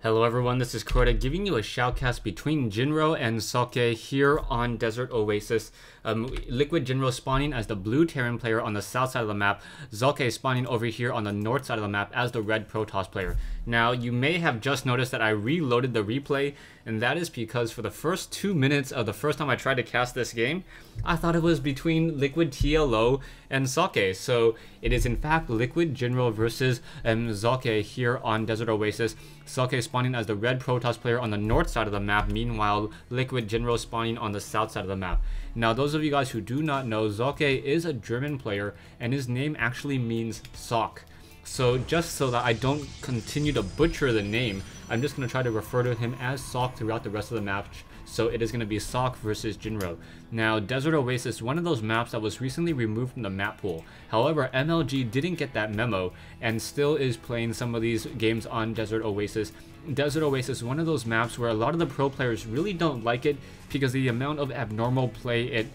Hello everyone, this is Crota giving you a shoutcast between Jinro and Socke here on Desert Oasis. Liquid Jinro spawning as the blue Terran player on the south side of the map, Socke spawning over here on the north side of the map as the red Protoss player. Now, you may have just noticed that I reloaded the replay, and that is because for the first 2 minutes of the first time I tried to cast this game, I thought it was between Liquid TLO and Socke. So it is in fact Liquid Jinro versus Socke here on Desert Oasis. Socke spawning as the red Protoss player on the north side of the map, meanwhile Liquid Jinro spawning on the south side of the map. Now, those of you guys who do not know, Socke is a German player, and his name actually means sock. So just so that I don't continue to butcher the name, I'm just going to try to refer to him as Socke throughout the rest of the match. So it is going to be Socke versus Jinro. Now, Desert Oasis, one of those maps that was recently removed from the map pool. However, MLG didn't get that memo and still is playing some of these games on Desert Oasis. Desert Oasis is one of those maps where a lot of the pro players really don't like it because the amount of abnormal play it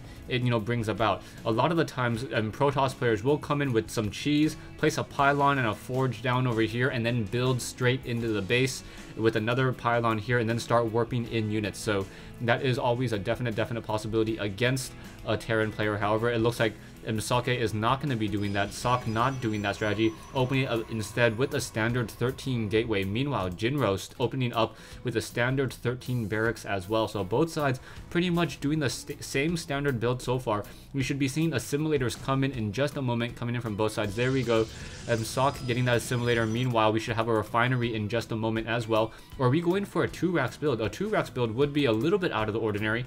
brings about. A lot of the times, Protoss players will come in with some cheese, place a pylon and a forge down over here, and then build straight into the base with another pylon here, and then start warping in units. So that is always a definite possibility against a Terran player. However, it looks like Socke is not going to be doing that. Socke not doing that strategy, opening up instead with a standard 13 gateway. Meanwhile, Jinro opening up with a standard 13 barracks as well. So both sides pretty much doing the same standard build so far. We should be seeing assimilators come in just a moment, coming in from both sides. There we go. Socke getting that assimilator. Meanwhile, we should have a refinery in just a moment as well. Or are we going for a 2-racks build? A 2-racks build would be a little bit out of the ordinary.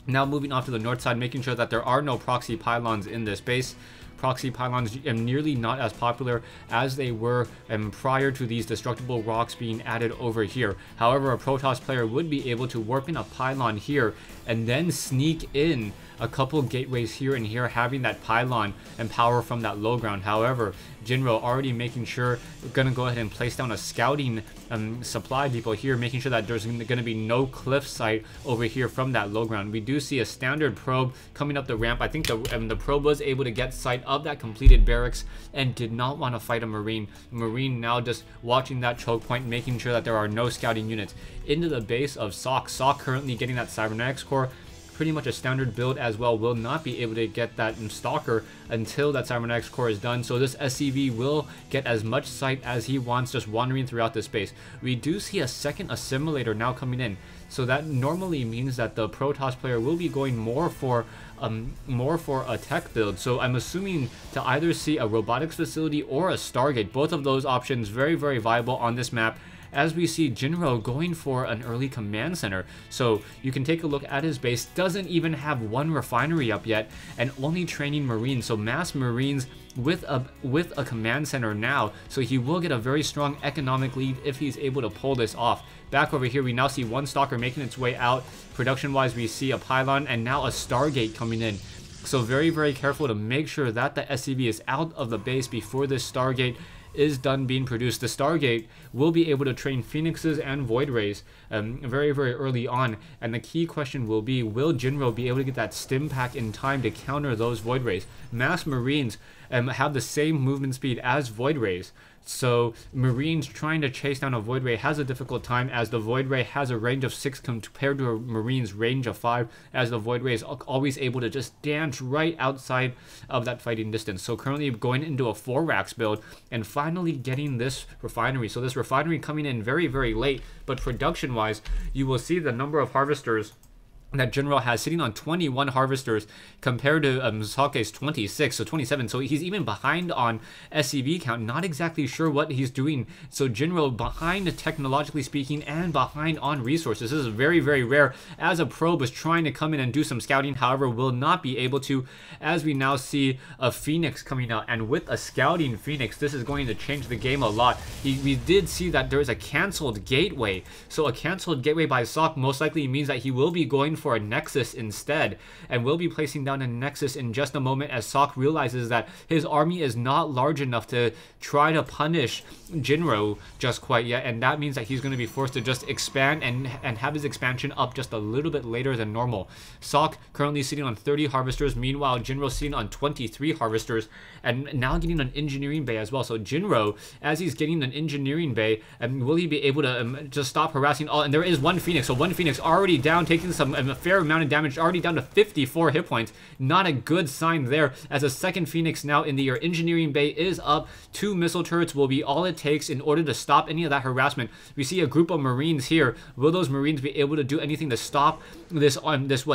Now moving off to the north side, making sure that there are no proxy pylons in this base. Proxy pylons nearly not as popular as they were prior to these destructible rocks being added over here. However, a Protoss player would be able to warp in a pylon here and then sneak in a couple gateways here and here, having that pylon and power from that low ground. However, Jinro already making sure we're going to go ahead and place down a scouting supply depot here, making sure that there's going to be no cliff site over here from that low ground. We do see a standard probe coming up the ramp. I think the probe was able to get sight of that completed barracks and did not want to fight a Marine. Marine now just watching that choke point, making sure that there are no scouting units into the base of Socke. Socke currently getting that cybernetics core. Pretty much a standard build as well, will not be able to get that stalker until that cybernetics core is done. So this SCV will get as much sight as he wants, just wandering throughout the space. We do see a second assimilator now coming in, so that normally means that the Protoss player will be going more for a tech build. So I'm assuming to either see a robotics facility or a Stargate. Both of those options very viable on this map, as we see Jinro going for an early command center. So you can take a look at his base, doesn't even have one refinery up yet, and only training Marines. So mass Marines with a command center now, so he will get a very strong economic lead if he's able to pull this off. Back over here, we now see one stalker making its way out. Production wise, we see a pylon and now a Stargate coming in. So very careful to make sure that the SCV is out of the base before this Stargate is done being produced. The Stargate will be able to train Phoenixes and Void Rays very early on, and the key question will be, will Jinro be able to get that stim pack in time to counter those Void Rays? Mass Marines have the same movement speed as Void Rays, so Marines trying to chase down a Void Ray has a difficult time, as the Void Ray has a range of 6 compared to a Marine's range of 5, as the Void Ray is always able to just dance right outside of that fighting distance. So currently going into a 4-racks build and finally getting this refinery. So this refinery coming in very late, but production wise, you will see the number of harvesters that Jinro has sitting on 21 harvesters compared to Socke's 26, so 27. So he's even behind on SCV count, not exactly sure what he's doing. So Jinro behind technologically speaking and behind on resources. This is very rare, as a probe was trying to come in and do some scouting, however will not be able to, as we now see a Phoenix coming out. And with a scouting Phoenix, this is going to change the game a lot. We did see that there is a cancelled gateway, so a cancelled gateway by Socke most likely means that he will be going for a Nexus instead, and will be placing down a Nexus in just a moment as Socke realizes that his army is not large enough to try to punish Jinro just quite yet, and that means that he's going to be forced to just expand and have his expansion up just a little bit later than normal. Socke currently sitting on 30 harvesters, meanwhile Jinro sitting on 23 harvesters, and now getting an engineering bay as well. So Jinro, as he's getting an engineering bay, will he be able to just stop harassing all? And there is one Phoenix, so one Phoenix already down, taking some a fair amount of damage, already down to 54 hit points. Not a good sign there, as a second Phoenix now in the air. Engineering bay is up. 2 missile turrets will be all it takes in order to stop any of that harassment. We see a group of Marines here. Will those Marines be able to do anything to stop this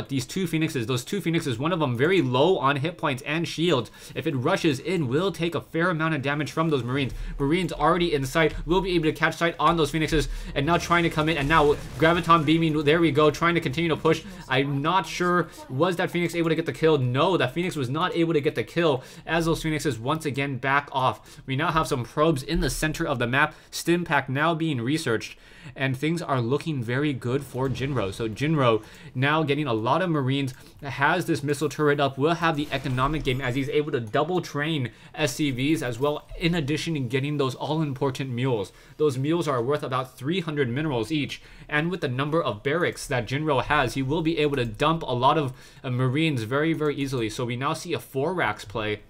these 2 Phoenixes? Those 2 Phoenixes, one of them very low on hit points and shields. If it rushes in, will take a fair amount of damage from those Marines. Marines already in sight, will be able to catch sight on those Phoenixes, and now trying to come in, and now Graviton beaming, there we go, trying to continue to push. I'm not sure, was that Phoenix able to get the kill? No, that Phoenix was not able to get the kill, as those Phoenixes once again back off. We now have some probes in the center of the map, stim pack now being researched, and things are looking very good for Jinro. So Jinro now getting a lot of Marines, has this missile turret up, will have the economic game as he's able to double train SCVs as well, in addition to getting those all-important mules. Those mules are worth about 300 minerals each, and with the number of barracks that Jinro has, he will be able to dump a lot of Marines very, very easily. So we now see a 4-racks play,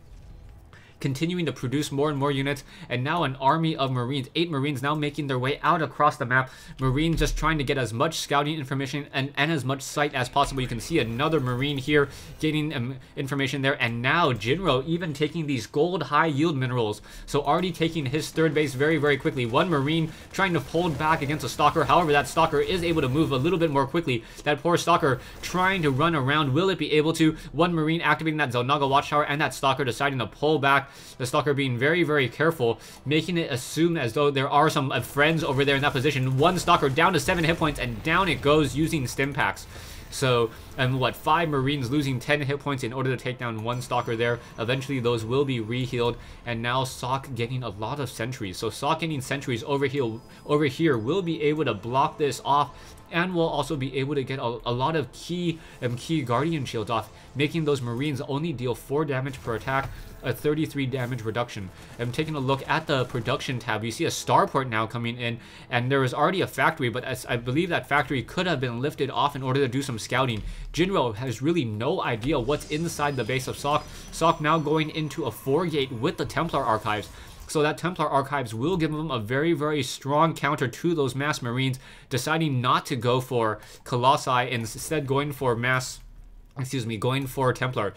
continuing to produce more and more units, and now an army of Marines, 8 Marines now making their way out across the map. Marines just trying to get as much scouting information and as much sight as possible. You can see another Marine here getting information there, and now Jinro even taking these gold high yield minerals, so already taking his 3rd base very, very quickly. One Marine trying to hold back against a Stalker, however that Stalker is able to move a little bit more quickly. That poor Stalker trying to run around, will it be able to? One Marine activating that Xel'Naga Watchtower, and that Stalker deciding to pull back. The Stalker being very, very careful, making it assume as though there are some friends over there in that position. One Stalker down to 7 hit points, and down it goes using stim packs. So, 5 Marines losing 10 hit points in order to take down 1 Stalker there. Eventually, those will be re-healed, and now Socke getting a lot of sentries. So, Socke getting sentries over here will be able to block this off, and will also be able to get a lot of key Guardian shields off, making those Marines only deal 4 damage per attack, a 33 damage reduction. I'm taking a look at the production tab. You see a starport now coming in, and there is already a factory, but I believe that factory could have been lifted off in order to do some scouting. Jinro has really no idea what's inside the base of Socke. Socke now going into a 4-gate with the Templar Archives. So that Templar Archives will give them a very, very strong counter to those mass Marines, deciding not to go for Colossi and instead going for going for Templar.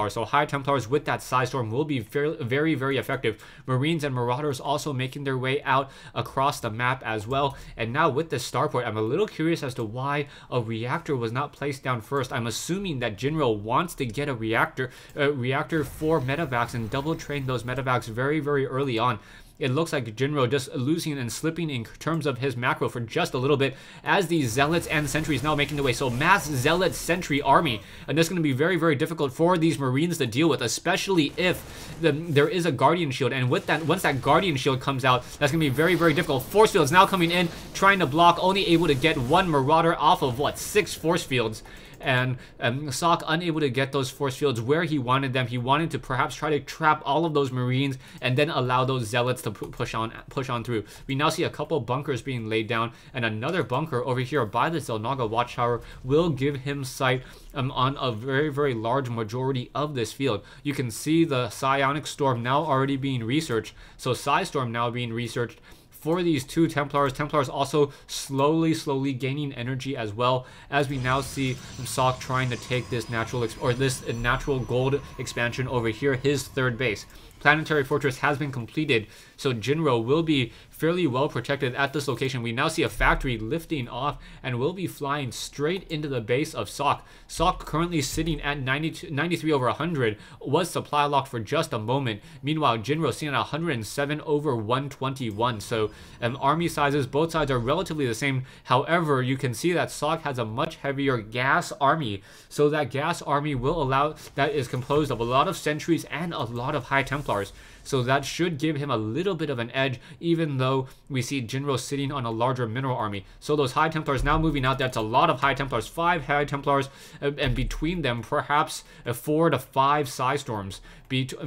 So high Templars with that Psi Storm will be very, very effective. Marines and Marauders also making their way out across the map as well. And now with the starport, I'm a little curious as to why a reactor was not placed down first. I'm assuming that Jinro wants to get a reactor for medevacs and double train those medevacs very, very early on. It looks like Jinro just losing and slipping in terms of his macro for just a little bit, as these Zealots and Sentries now making their way. So mass Zealot Sentry army, and this is going to be very, very difficult for these Marines to deal with, especially if there is a Guardian Shield. And with that, once that Guardian Shield comes out, that's going to be very, very difficult. Force fields now coming in, trying to block, only able to get 1 Marauder off of, 6 force fields. And Socke unable to get those force fields where he wanted them. He wanted to perhaps try to trap all of those Marines and then allow those Zealots to push on through. We now see a couple bunkers being laid down, and another bunker over here by the Xel'Naga Watchtower will give him sight on a very, very large majority of this field. You can see the Psionic Storm now already being researched. So Psi Storm now being researched for these 2 Templars. Templars also slowly gaining energy as well, as we now see Socke trying to take this natural gold expansion over here, his 3rd base. Planetary Fortress has been completed, so Jinro will be fairly well protected at this location. We now see a factory lifting off and will be flying straight into the base of Socke. Socke currently sitting at 93 over 100, was supply locked for just a moment. Meanwhile, Jinro sitting at 107 over 121. So army sizes, both sides are relatively the same. However, you can see that Socke has a much heavier gas army. So that gas army will that is composed of a lot of sentries and a lot of high Templars. so that should give him a little bit of an edge, even though we see Jinro sitting on a larger mineral army. So those High Templars now moving out. That's a lot of High Templars, 5 High Templars, and between them perhaps 4 to 5 Psystorms.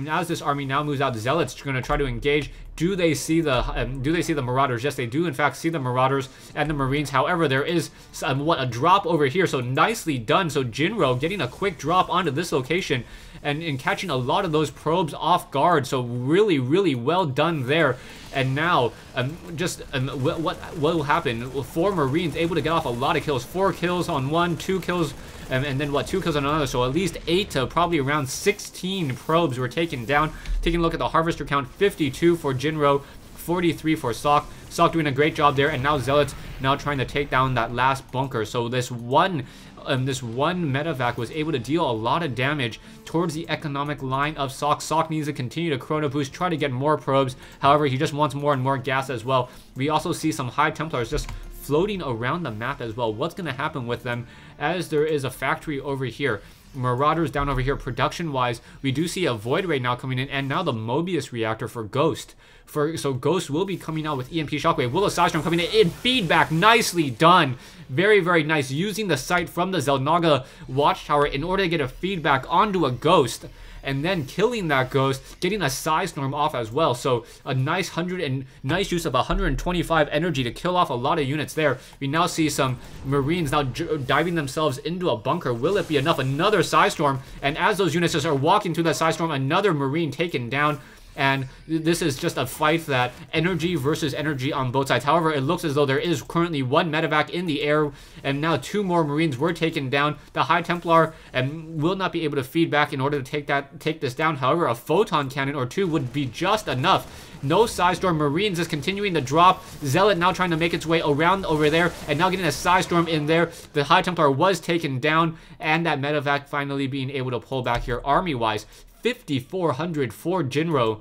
As this army now moves out, the Zealots are going to try to engage. Do they see the Marauders? Yes, they do in fact see the Marauders and the Marines. However, there is a drop over here, so nicely done. So Jinro getting a quick drop onto this location and catching a lot of those probes off guard. So really, really well done there. And now, what will happen? 4 Marines able to get off a lot of kills. 4 kills on one, 2 kills, and then 2 kills on another. So at least 8 to probably around 16 probes were taken down. Taking a look at the Harvester count, 52 for Jinro, 43 for Socke. Socke doing a great job there, and now Zealots now trying to take down that last bunker. So this one medevac was able to deal a lot of damage towards the economic line of Socke. Socke needs to continue to chrono boost, try to get more probes. However, he just wants more and more gas as well. We also see some High Templars just floating around the map as well. What's going to happen with them, as there is a factory over here? Marauders down over here. Production wise, we do see a Void Ray now coming in, and now the Mobius reactor for Ghost. So Ghost will be coming out with EMP Shockwave. Will a Psystorm coming in feedback? Nicely done. Very, very nice. Using the sight from the Xel'Naga Watchtower in order to get a feedback onto a Ghost, and then killing that Ghost, getting a Psystorm off as well. So a nice use of 125 energy to kill off a lot of units there. We now see some Marines now diving themselves into a bunker. Will it be enough? Another Psystorm, and as those units just are walking through that Psystorm, another Marine taken down. And this is just a fight that energy versus energy on both sides. However, it looks as though there is currently 1 medevac in the air, and now 2 more Marines were taken down. The High Templar will not be able to feed back in order to take this down. However, a photon cannon or 2 would be just enough. No Psystorm. Marines is continuing to drop. Zealot now trying to make its way around over there, and now getting a Psystorm in there. The High Templar was taken down, and that medevac finally being able to pull back here. Army-wise, 5,400 for Jinro.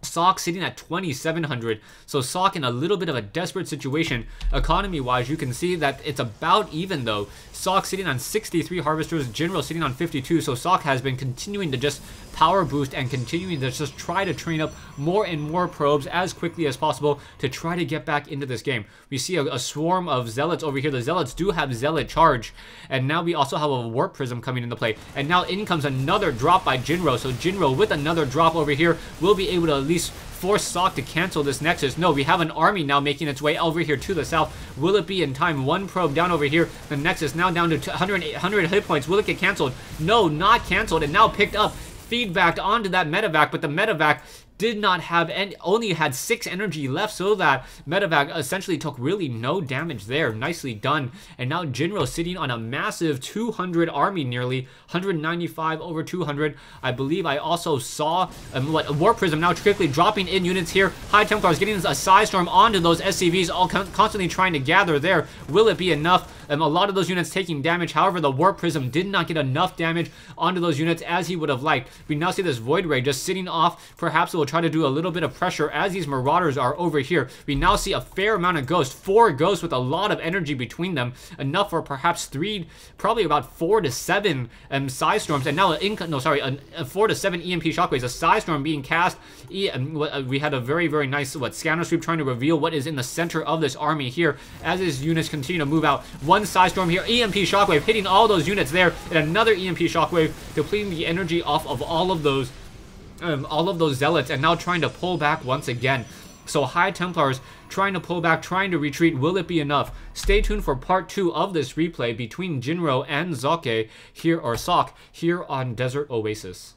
Socke sitting at 2,700. So Socke in a little bit of a desperate situation. Economy-wise, you can see that it's about even though. Socke sitting on 63 Harvesters, Jinro sitting on 52. So Socke has been continuing to just power boost and continuing to just try to train up more and more probes as quickly as possible to try to get back into this game. We see a swarm of Zealots over here. The Zealots do have Zealot charge, and now we also have a Warp Prism coming into play. And now in comes another drop by Jinro. So Jinro with another drop over here will be able to at least force Socke to cancel this Nexus. No, we have an army now making its way over here to the south. Will it be in time? 1 probe down over here. The Nexus now down to 100 hit points. Will it get canceled? No, not canceled, and now picked up. Feedback onto that medevac, but the medevac did not have any, only had 6 energy left, so that medevac essentially took really no damage there. Nicely done. And now Jinro sitting on a massive 200 army, nearly 195 over 200. I believe I also saw Warp Prism now quickly dropping in units here. High Templars getting a Psystorm onto those SCVs, all constantly trying to gather there. Will it be enough? A lot of those units taking damage. However, the Warp Prism did not get enough damage onto those units as he would have liked. We now see this Void Ray just sitting off. Perhaps it will try to do a little bit of pressure as these Marauders are over here. We now see a fair amount of Ghosts. 4 Ghosts with a lot of energy between them. Enough for perhaps 3, probably about 4 to 7 Psystorms. And now, 4 to 7 EMP Shockwaves. A Psystorm being cast. We had a very, very nice scanner sweep trying to reveal what is in the center of this army here as his units continue to move out. 1 Psystorm here, EMP Shockwave hitting all those units there, and another EMP Shockwave depleting the energy off of all of those Zealots, and now trying to pull back once again. So High Templars trying to pull back, trying to retreat. Will it be enough? Stay tuned for part 2 of this replay between Jinro and Socke here on Desert Oasis.